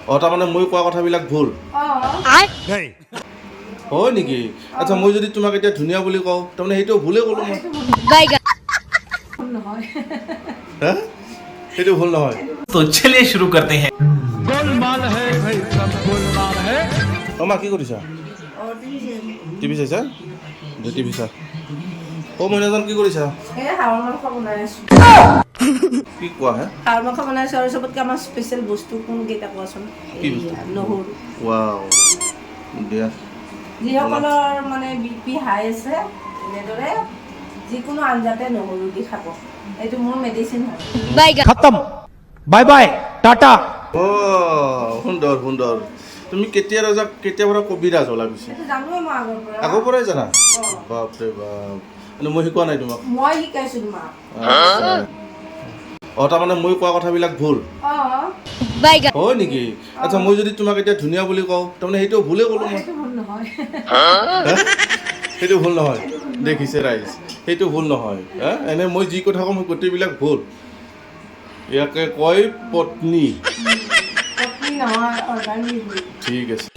তাৰমানে মই কোৱা কথাবিলাক ভুল হয় নেকি? আচ্ছা মই যদি তোমাক এতিয়া ধুনীয়া বুলি কওঁ তাৰমানে সেইটো ভুলেই ক'লো মই। হা সেইটো ভুল নহয়। तो चलिए शुरू करते हैं। गोलमाल है भाई सब गोलमाल है। মা কি কৰিছা? টিভি চাইছা? টিভি চা। মইনাজান কি কৰিছা? হাঁহৰ মাংস বনাই আছো। কি কোৱা হে? হাঁহৰ মাংস বনাই আছো আৰু চবতকে আমাৰ স্পেচিয়েল বস্তু কোনকেইটা কোৱাচোন? কি বস্তু? নহৰু। ৱাও দিয়া। যিসকলৰ মানে বিপি হাই আছে এনেদৰে যিকোনো আঞ্জাতে নহৰু দি খাব। এইটো মোৰ মেডিচিন হয়। खत्म बाय बाय टाटा। সুন্দৰ সুন্দৰ। তুমি কেতিয়াৰ পৰা কবিৰাজ হ'লা পিছে? এইটো জানোৱে মই আগৰ পৰা। আগৰ পৰাই জানা? বাপৰে বাপ। মই শিকোৱা নাই তোমাক? মই শিকাইছো তোমাক। তাৰমানে মই কোৱা কথাবিলাক ভুল হয় নেকি? আচ্ছা মই যদি তোমাক এতিয়া ধুনীয়া বুলি কওঁ তাৰমানে সেইটো ভুলেই ক'লো মই। সেইটো ভুল নহয়। সেইটো ভুল নহয়। দেখিছে ৰাইজ, সেইটো ভুল নহয়। এনে মই যি কথা কওঁ গোটেইবিলাক ভুল। ইয়াকে কয় পত্নী। পত্নী নহয়, অৰ্ধাংগী। ঠিক আছে।